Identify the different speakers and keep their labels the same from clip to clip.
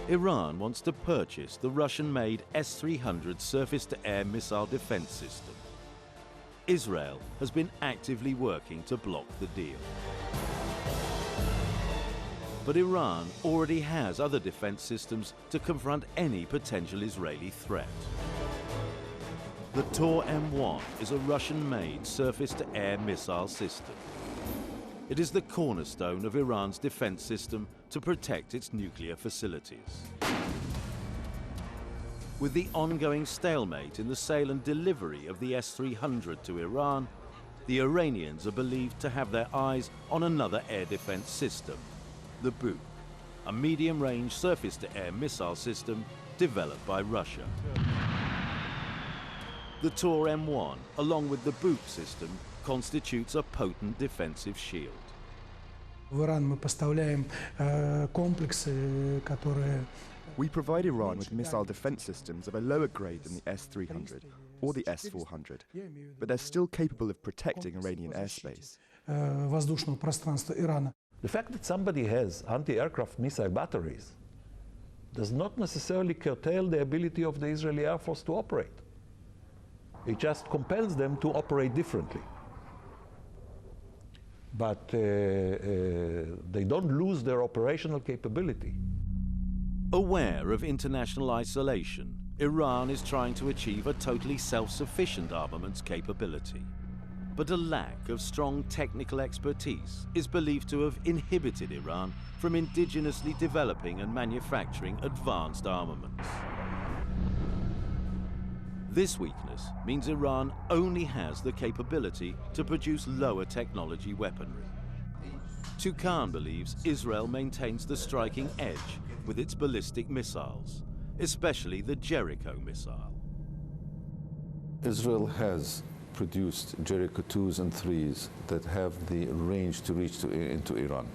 Speaker 1: Iran wants to purchase the Russian-made S-300 surface-to-air missile defense system. Israel has been actively working to block the deal. But Iran already has other defense systems to confront any potential Israeli threat. The Tor M1 is a Russian-made surface-to-air missile system. It is the cornerstone of Iran's defense system to protect its nuclear facilities. With the ongoing stalemate in the sale and delivery of the S-300 to Iran, the Iranians are believed to have their eyes on another air defense system, the Buk, a medium-range surface-to-air missile system developed by Russia. The Tor M1, along with the Buk system, constitutes a potent defensive shield.
Speaker 2: We provide Iran with missile defense systems of a lower grade than the S-300 or the S-400, but they're still capable of protecting Iranian airspace.
Speaker 3: The fact that somebody has anti-aircraft missile batteries does not necessarily curtail the ability of the Israeli Air Force to operate. It just compels them to operate differently. But they don't lose their operational capability.
Speaker 1: Aware of international isolation, Iran is trying to achieve a totally self-sufficient armaments capability. But a lack of strong technical expertise is believed to have inhibited Iran from indigenously developing and manufacturing advanced armaments. This weakness means Iran only has the capability to produce lower technology weaponry. Toucan believes Israel maintains the striking edge with its ballistic missiles, especially the Jericho missile.
Speaker 4: Israel has produced Jericho 2s and 3s that have the range to reach into Iran.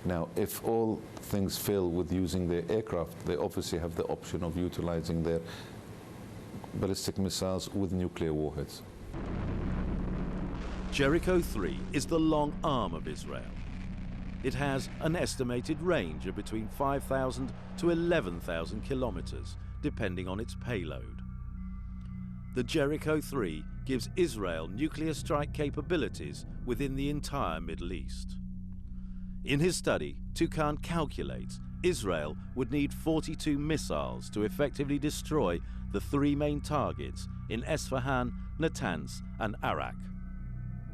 Speaker 4: Now, if all things fail with using their aircraft, they obviously have the option of utilizing their ballistic missiles with nuclear warheads.
Speaker 1: Jericho 3 is the long arm of Israel. It has an estimated range of between 5,000 to 11,000 kilometers, depending on its payload. The Jericho 3 gives Israel nuclear strike capabilities within the entire Middle East. In his study, Toucan calculates Israel would need 42 missiles to effectively destroy the three main targets in Esfahan, Natanz, and Arak.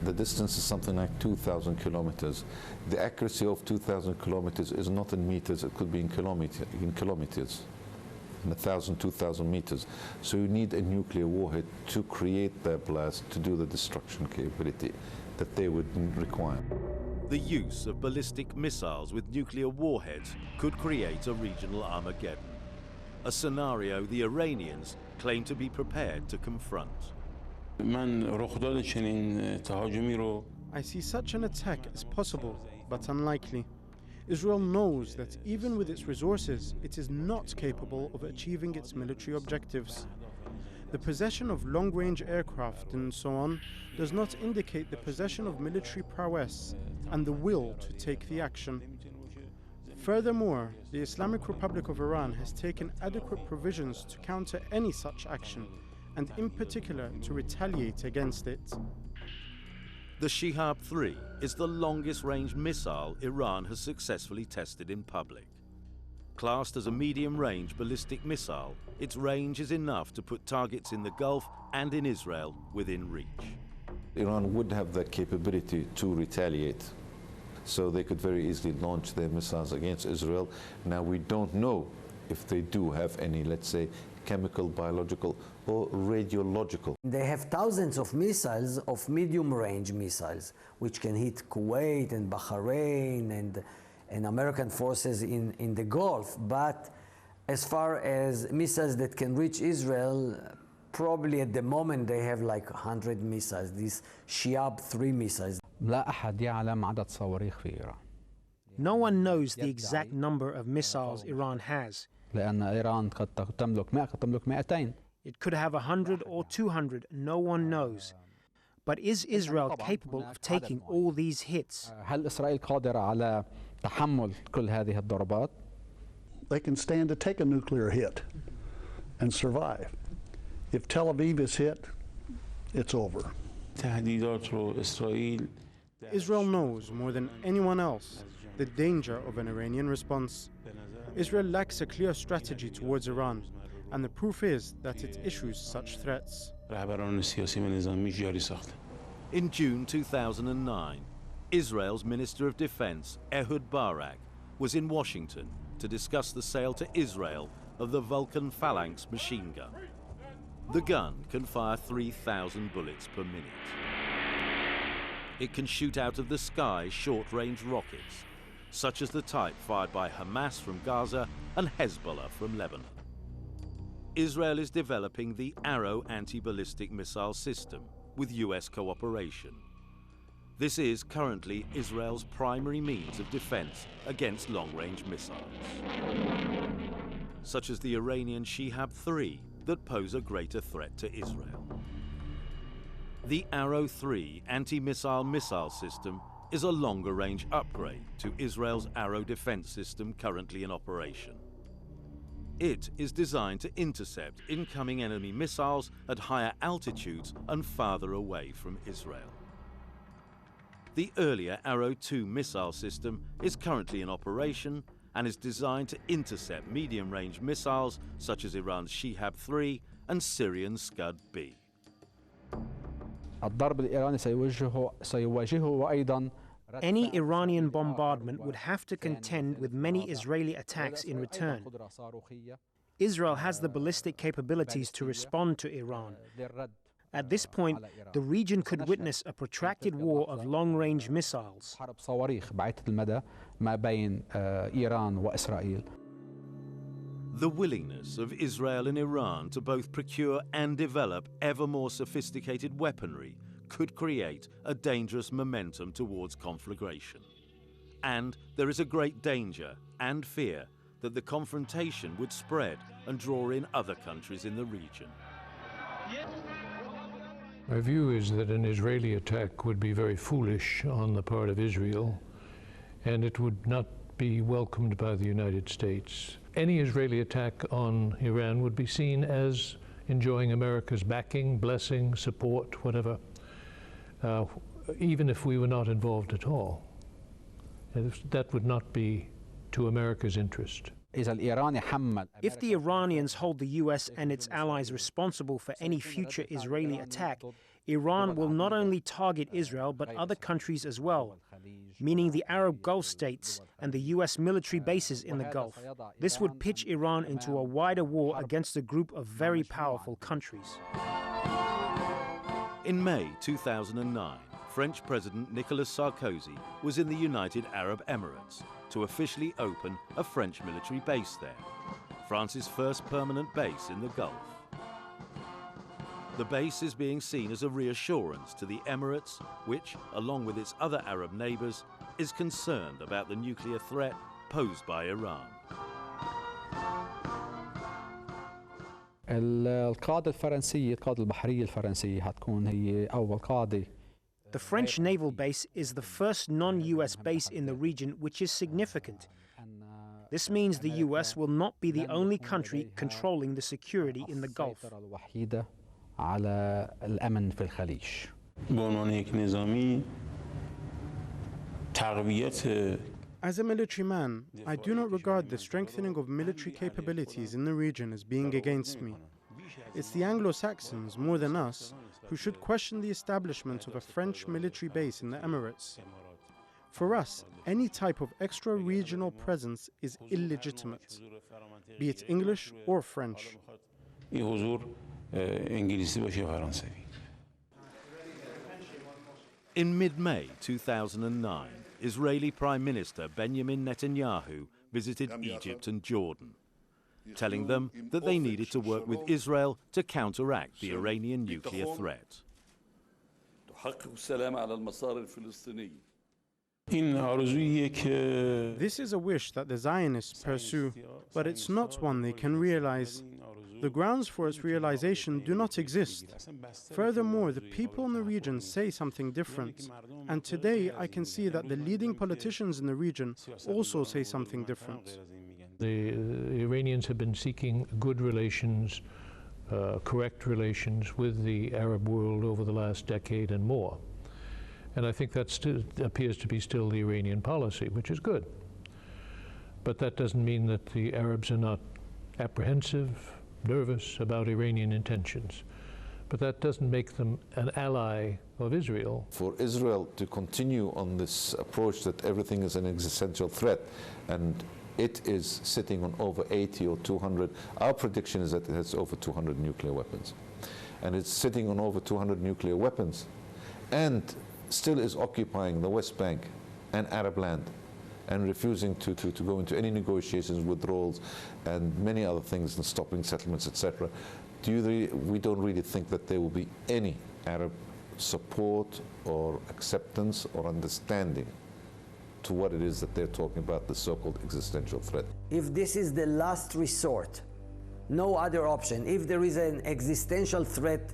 Speaker 4: The distance is something like 2,000 kilometers. The accuracy of 2,000 kilometers is not in meters, it could be in kilometers, in 1,000, 2,000 meters. So you need a nuclear warhead to create that blast, to do the destruction capability that they would require.
Speaker 1: The use of ballistic missiles with nuclear warheads could create a regional Armageddon, a scenario the Iranians claim to be prepared to confront.
Speaker 5: I see such an attack as possible, but unlikely. Israel knows that even with its resources, it is not capable of achieving its military objectives. The possession of long-range aircraft and so on does not indicate the possession of military prowess and the will to take the action. Furthermore, the Islamic Republic of Iran has taken adequate provisions to counter any such action, and in particular to retaliate against it.
Speaker 1: The Shihab 3 is the longest-range missile Iran has successfully tested in public. Classed as a medium-range ballistic missile, its range is enough to put targets in the Gulf and in Israel within reach.
Speaker 4: Iran would have the capability to retaliate, so they could very easily launch their missiles against Israel. Now, we don't know if they do have any, let's say, chemical, biological, or radiological.
Speaker 6: They have thousands of missiles, of medium-range missiles, which can hit Kuwait and Bahrain and American forces in the Gulf. But as far as missiles that can reach Israel, probably at the moment they have like 100 missiles, these Shihab 3 missiles.
Speaker 7: No one knows the exact number of missiles Iran has. It could have 100 or 200, no one knows. But is Israel capable of taking all these hits?
Speaker 8: they can stand to take a nuclear hit and survive. If Tel Aviv is hit, it's over.
Speaker 5: Israel knows more than anyone else the danger of an Iranian response. Israel lacks a clear strategy towards Iran, and the proof is that it issues such threats.
Speaker 1: In June 2009, Israel's Minister of Defense, Ehud Barak, was in Washington to discuss the sale to Israel of the Vulcan Phalanx machine gun. The gun can fire 3,000 bullets per minute. It can shoot out of the sky short-range rockets, such as the type fired by Hamas from Gaza and Hezbollah from Lebanon. Israel is developing the Arrow anti-ballistic missile system with US cooperation. This is currently Israel's primary means of defense against long-range missiles, such as the Iranian Shihab-3 that pose a greater threat to Israel. The Arrow 3 anti-missile missile system is a longer-range upgrade to Israel's Arrow defense system currently in operation. It is designed to intercept incoming enemy missiles at higher altitudes and farther away from Israel. The earlier Arrow 2 missile system is currently in operation and is designed to intercept medium-range missiles such as Iran's Shihab-3 and Syrian Scud-B.
Speaker 7: Any Iranian bombardment would have to contend with many Israeli attacks in return. Israel has the ballistic capabilities to respond to Iran. At this point, the region could witness a protracted war of long-range missiles.
Speaker 1: The willingness of Israel and Iran to both procure and develop ever more sophisticated weaponry could create a dangerous momentum towards conflagration. And there is a great danger and fear that the confrontation would spread and draw in other countries in the region.
Speaker 9: My view is that an Israeli attack would be very foolish on the part of Israel, and it would not be welcomed by the United States. Any Israeli attack on Iran would be seen as enjoying America's backing, blessing, support, whatever, even if we were not involved at all. That would not be to America's interest.
Speaker 7: If the Iranians hold the US and its allies responsible for any future Israeli attack, Iran will not only target Israel but other countries as well, meaning the Arab Gulf states and the US military bases in the Gulf. This would pitch Iran into a wider war against a group of very powerful countries.
Speaker 1: In May 2009, French President Nicolas Sarkozy was in the United Arab Emirates to officially open a French military base there, France's first permanent base in the Gulf. The base is being seen as a reassurance to the Emirates, which, along with its other Arab neighbors, is concerned about the nuclear threat posed by Iran.
Speaker 10: القاعدة الفرنسية القاعدة البحرية الفرنسية هتكون هي أول قاعدة.
Speaker 7: The French naval base is the first non-US base in the region, which is significant. This means the US will not be the only country controlling the security in the Gulf.
Speaker 10: الوحيدة على الأمن في الخليج.
Speaker 5: As a military man, I do not regard the strengthening of military capabilities in the region as being against me. It's the Anglo-Saxons, more than us, who should question the establishment of a French military base in the Emirates. For us, any type of extra-regional presence is illegitimate, be it English or French.
Speaker 1: In mid-May 2009, Israeli Prime Minister Benjamin Netanyahu visited Egypt and Jordan, telling them that they needed to work with Israel to counteract the Iranian nuclear threat.
Speaker 5: This is a wish that the Zionists pursue, but it's not one they can realize. The grounds for its realization do not exist. Furthermore, the people in the region say something different. And today I can see that the leading politicians in the region also say something different.
Speaker 9: The Iranians have been seeking good relations, correct relations with the Arab world over the last decade and more. And I think that still appears to be still the Iranian policy, which is good. But that doesn't mean that the Arabs are not apprehensive, nervous about Iranian intentions. But that doesn't make them an ally of Israel.
Speaker 4: For Israel to continue on this approach that everything is an existential threat, and it is sitting on over 80 or 200, our prediction is that it has over 200 nuclear weapons. And it's sitting on over 200 nuclear weapons, and still is occupying the West Bank and Arab land, and refusing to go into any negotiations, withdrawals, and many other things, and stopping settlements, etc. We don't really think that there will be any Arab support or acceptance or understanding to what it is that they're talking about, the so-called existential threat.
Speaker 6: If this is the last resort, no other option, if there is an existential threat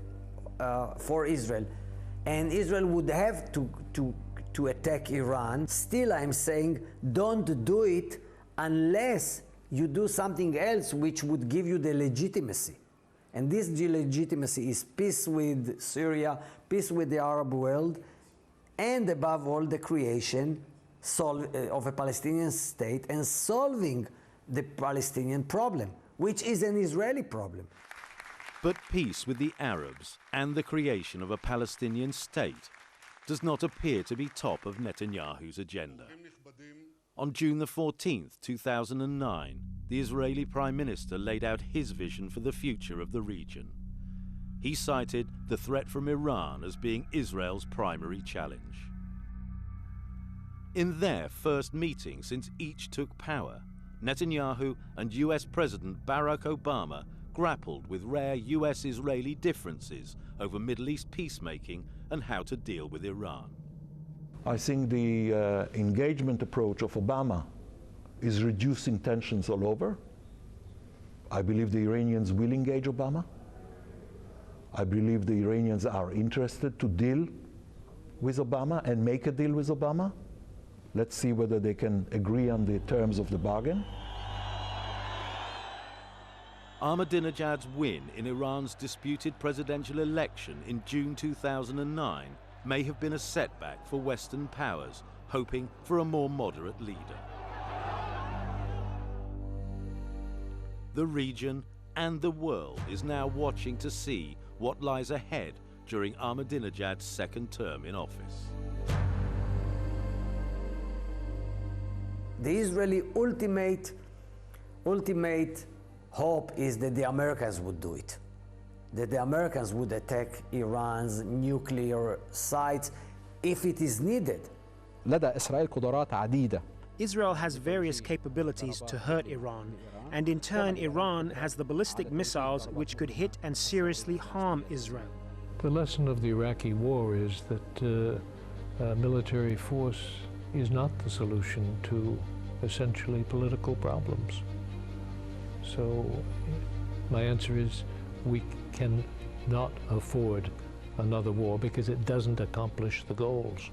Speaker 6: for Israel, and Israel would have to attack Iran, still I'm saying don't do it unless you do something else which would give you the legitimacy. And this legitimacy is peace with Syria, peace with the Arab world, and above all the creation of a Palestinian state and solving the Palestinian problem, which is an Israeli problem.
Speaker 1: But peace with the Arabs and the creation of a Palestinian state does not appear to be top of Netanyahu's agenda. On June the 14th, 2009, the Israeli Prime Minister laid out his vision for the future of the region. He cited the threat from Iran as being Israel's primary challenge. In their first meeting since each took power, Netanyahu and US President Barack Obama grappled with rare US-Israeli differences over Middle East peacemaking and how to deal with Iran.
Speaker 3: I think the engagement approach of Obama is reducing tensions all over. I believe the Iranians will engage Obama. I believe the Iranians are interested to deal with Obama and make a deal with Obama. Let's see whether they can agree on the terms of the bargain.
Speaker 1: Ahmadinejad's win in Iran's disputed presidential election in June 2009 may have been a setback for Western powers hoping for a more moderate leader. The region and the world is now watching to see what lies ahead during Ahmadinejad's second term in office.
Speaker 6: The Israeli ultimate hope is that the Americans would do it, that the Americans would attack Iran's nuclear sites if it is needed.
Speaker 10: لدى إسرائيل قدرات عديدة.
Speaker 7: Israel has various capabilities to hurt Iran, and in turn Iran has the ballistic missiles which could hit and seriously harm Israel.
Speaker 9: The lesson of the Iraqi war is that military force is not the solution to essentially political problems. So my answer is we cannot afford another war because it doesn't accomplish the goals.